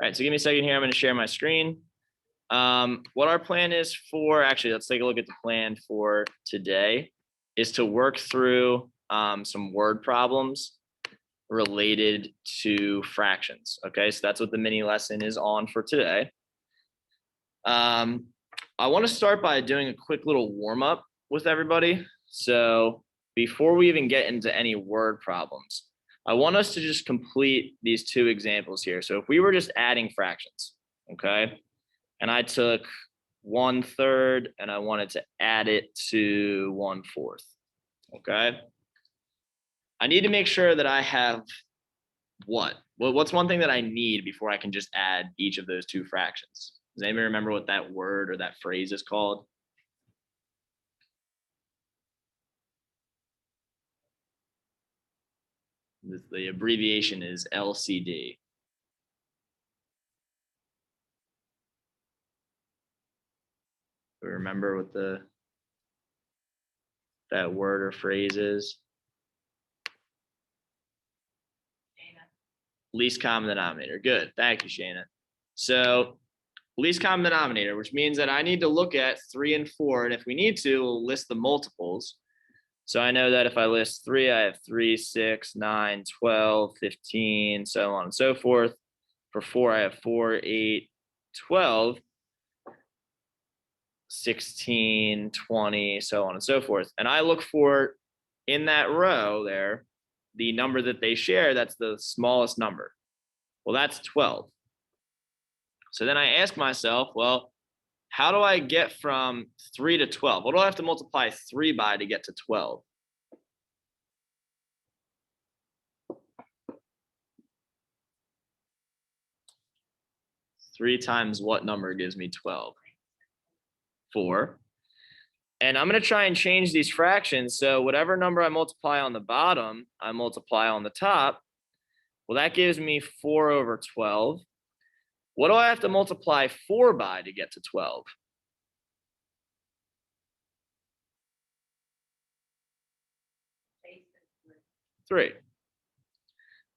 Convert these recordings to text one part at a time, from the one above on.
All right, so give me a second here. I'm going to share my screen. What our plan is for, actually, let's take a look at the plan for today, is to work through some word problems related to fractions. Okay, so that's what the mini lesson is on for today. I want to start by doing a quick little warm up with everybody. So before we even get into any word problems, I want us to just complete these two examples here. So if we were just adding fractions, okay, and I took 1/3 and I wanted to add it to 1/4, okay, I need to make sure that I have what? Well, what's one thing that I need before I can just add each of those two fractions? Does anybody remember what that word or that phrase is called? The abbreviation is LCD. Remember what that word or phrase is? Least common denominator. Good. Thank you, Shana. So least common denominator, which means that I need to look at 3 and 4. And if we need to, we'll list the multiples. So I know that if I list 3, I have 3, 6, 9, 12, 15, so on and so forth. For 4, I have 4, 8, 12, 16, 20, so on and so forth. And I look for, in that row there, the number that they share, that's the smallest number. Well, that's 12. So then I ask myself, well, how do I get from 3 to 12? What do I have to multiply 3 by to get to 12? Three times what number gives me 12? 4. And I'm going to try and change these fractions. So whatever number I multiply on the bottom, I multiply on the top. Well, that gives me 4/12. What do I have to multiply 4 by to get to 12? 3.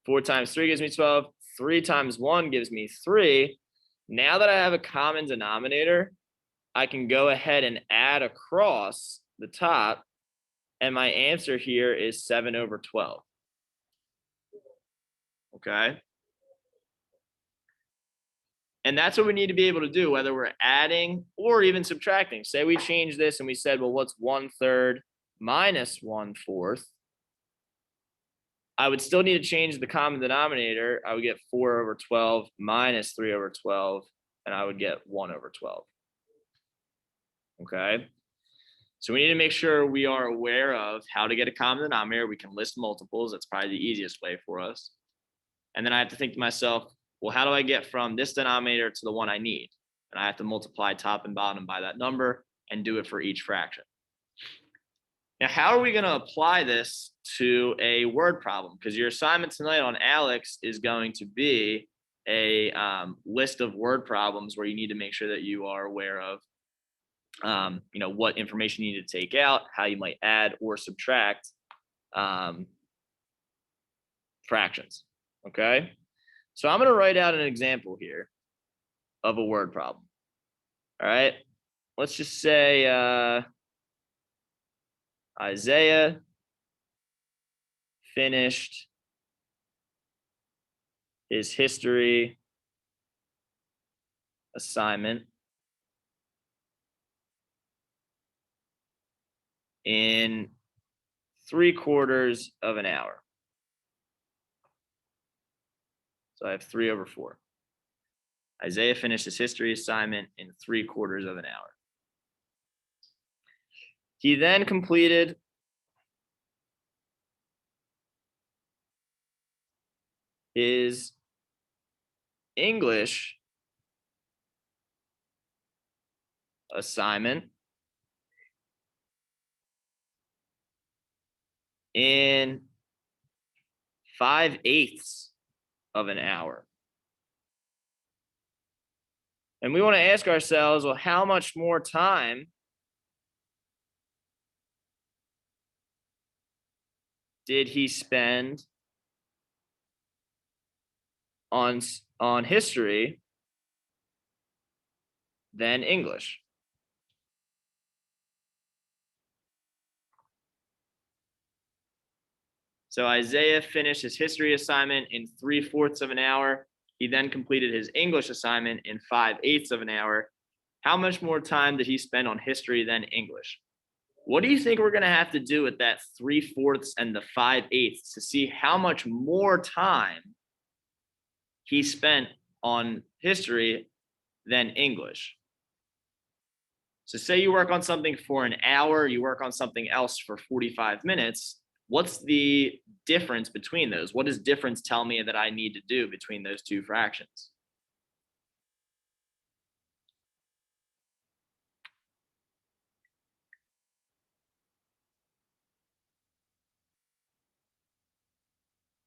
4 times 3 gives me 12. 3 times 1 gives me 3. Now that I have a common denominator, I can go ahead and add across the top, and my answer here is 7/12. Okay. And that's what we need to be able to do, whether we're adding or even subtracting. Say we change this and we said, well, what's 1/3 minus 1/4? I would still need to change the common denominator. I would get 4/12 minus 3/12, and I would get 1/12. Okay. So we need to make sure we are aware of how to get a common denominator. We can list multiples. That's probably the easiest way for us. And then I have to think to myself, well, how do I get from this denominator to the one I need? And I have to multiply top and bottom by that number and do it for each fraction. Now, how are we going to apply this to a word problem? Because your assignment tonight on Alex is going to be a list of word problems where you need to make sure that you are aware of what information you need to take out, how you might add or subtract fractions. Okay, so I'm going to write out an example here of a word problem. All right, let's just say Isaiah finished his history assignment in 3/4 of an hour. So I have 3/4. Isaiah finished his history assignment in 3/4 of an hour. He then completed his English assignment in 5/8 of an hour. And we want to ask ourselves, well, how much more time did he spend on history than English. So Isaiah finished his history assignment in 3/4 of an hour. He then completed his English assignment in 5/8 of an hour. How much more time did he spend on history than English? What do you think we're going to have to do with that 3/4 and the 5/8 to see how much more time he spent on history than English? So say you work on something for an hour, you work on something else for 45 minutes. What's the difference between those? What does difference tell me that I need to do between those two fractions?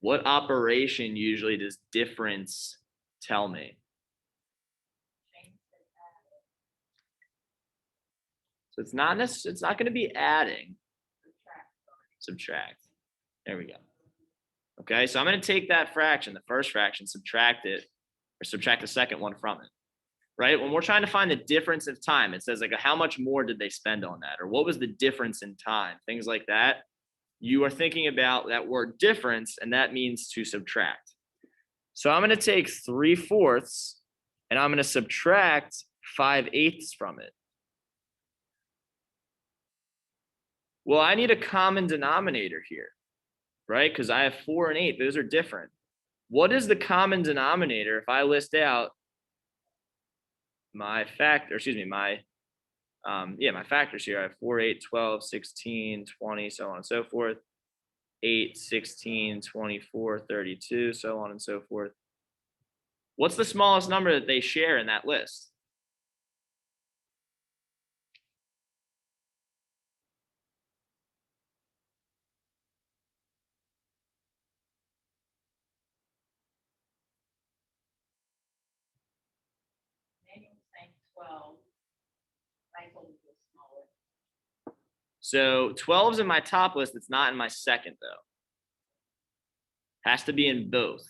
What operation usually does difference tell me? So it's not going to be adding. Subtract. There we go. Okay, so I'm going to take that fraction, the first fraction, subtract it, or subtract the second one from it. Right? When we're trying to find the difference of time, it says like how much more did they spend on that, or what was the difference in time, things like that. You are thinking about that word difference, and that means to subtract. So I'm going to take 3/4 and I'm going to subtract 5/8 from it. Well, I need a common denominator here, right? Because I have 4 and 8. Those are different. What is the common denominator if I list out my factors here? My factors here. I have 4, 8, 12, 16, 20, so on and so forth. 8, 16, 24, 32, so on and so forth. What's the smallest number that they share in that list? So 12's in my top list. It's not in my second, though. Has to be in both.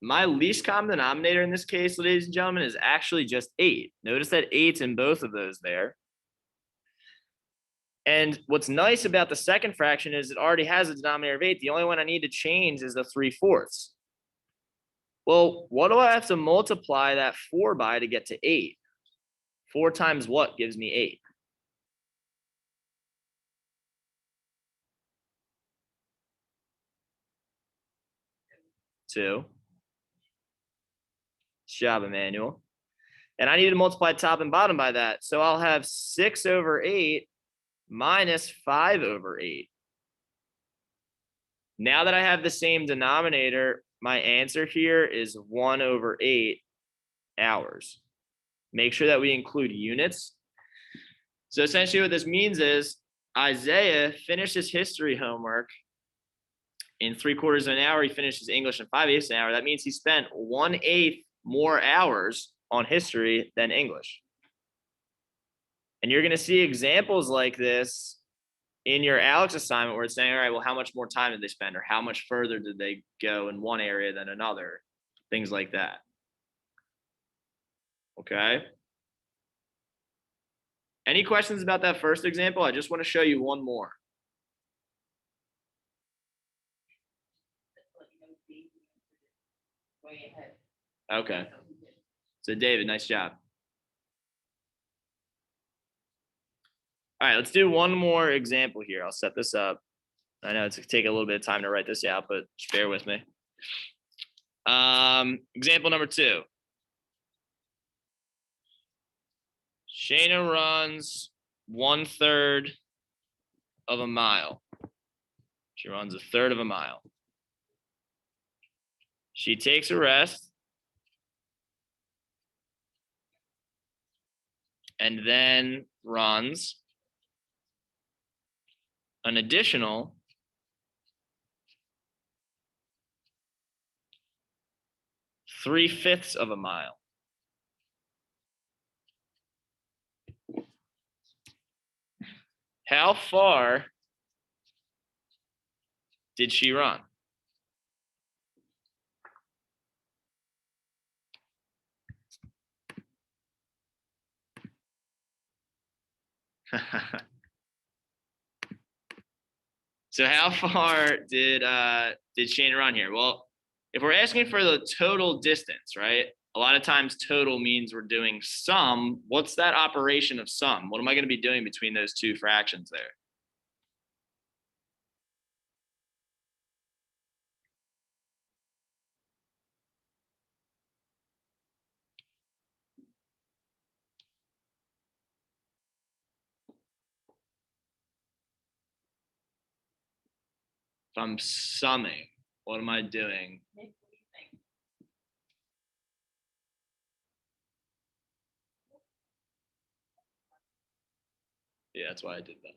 My least common denominator in this case, ladies and gentlemen, is actually just 8. Notice that 8's in both of those there. And what's nice about the second fraction is it already has a denominator of 8. The only one I need to change is the 3/4. Well, what do I have to multiply that 4 by to get to 8? 4 times what gives me 8? 2. Job, Emmanuel. And I need to multiply top and bottom by that. So I'll have 6/8 minus 5/8. Now that I have the same denominator, my answer here is 1/8 hours. Make sure that we include units. So essentially what this means is Isaiah finished his history homework in 3/4 of an hour. He finished his English in 5/8 an hour. That means he spent 1/8 more hours on history than English. And you're going to see examples like this in your Alex assignment where it's saying, all right, well, how much more time did they spend, or how much further did they go in one area than another? Things like that. Okay. Any questions about that first example? I just want to show you one more. Okay. So David, nice job. All right, let's do one more example here. I'll set this up. I know it's take a little bit of time to write this out, but just bear with me. Example number 2. Shayna runs 1/3 of a mile. She runs 1/3 of a mile. She takes a rest and then runs an additional 3/5 of a mile. How far did she run? So how far did Shane run here? Well, if we're asking for the total distance, right? A lot of times total means we're doing sum. What's that operation of sum? What am I going to be doing between those two fractions there? If I'm summing, what am I doing? Yeah, that's why I did that.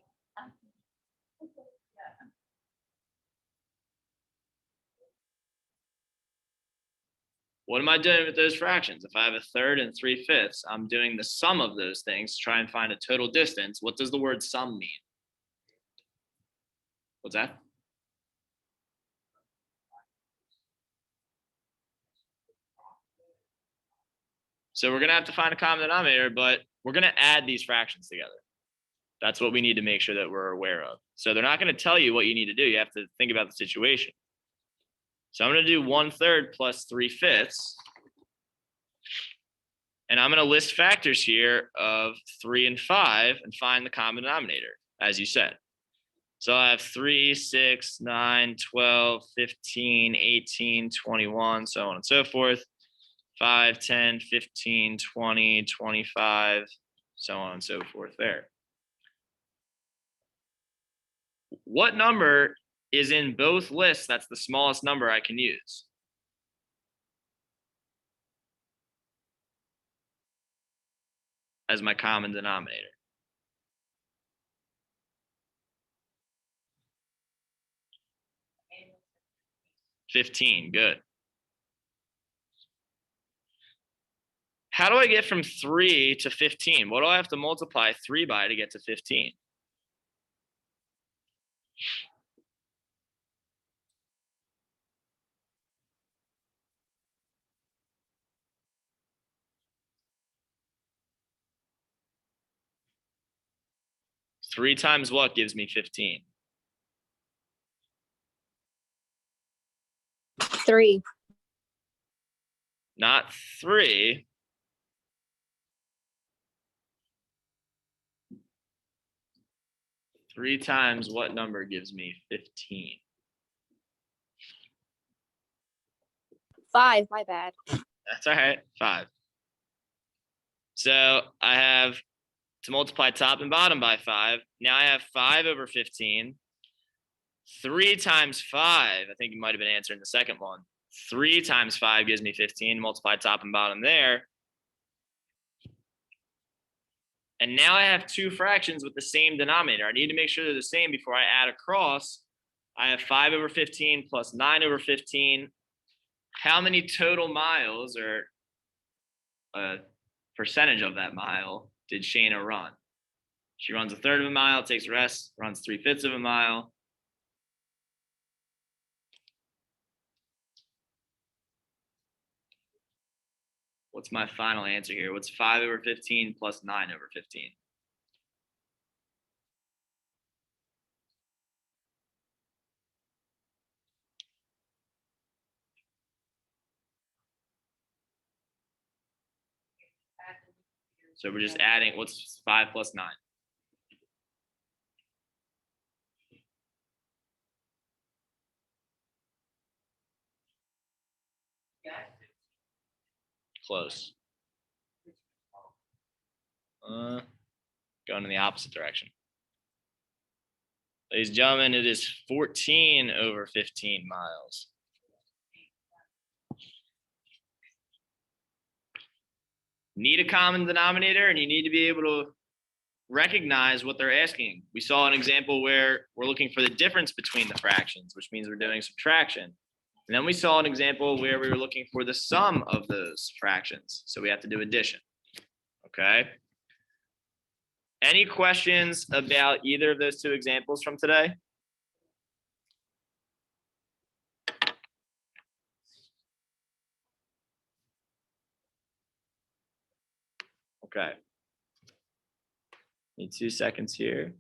What am I doing with those fractions? If I have a third and 3/5, I'm doing the sum of those things to try and find a total distance. What does the word sum mean? What's that? So we're going to have to find a common denominator, but we're going to add these fractions together. That's what we need to make sure that we're aware of. So they're not going to tell you what you need to do. You have to think about the situation. So I'm going to do 1/3 plus 3/5. And I'm going to list factors here of 3 and 5 and find the common denominator, as you said. So I have 3, 6, 9, 12, 15, 18, 21, so on and so forth. 5, 10, 15, 20, 25, so on and so forth there. What number is in both lists that's the smallest number I can use? As my common denominator. 15, good. How do I get from 3 to 15? What do I have to multiply 3 by to get to 15? Three times what gives me 15? 3. Not 3. Three times what number gives me 15? 5, my bad. That's all right, 5. So I have to multiply top and bottom by 5. Now I have 5 over 15. 3 times 5, I think you might have been answering the second one. 3 times 5 gives me 15, multiply top and bottom there. And now I have two fractions with the same denominator. I need to make sure they're the same before I add across. I have 5 over 15 plus 9 over 15. How many total miles or a percentage of that mile did Shayna run? She runs a third of a mile, takes a rest, runs 3/5 of a mile. What's my final answer here? What's 5 over 15 plus 9 over 15? So we're just adding, what's 5 plus 9? Close. Going in the opposite direction. Ladies and gentlemen, it is 14 over 15 miles. Need a common denominator, and you need to be able to recognize what they're asking. We saw an example where we're looking for the difference between the fractions, which means we're doing subtraction. And then we saw an example where we were looking for the sum of those fractions. So we have to do addition. Okay. Any questions about either of those two examples from today? Okay. Need 2 seconds here.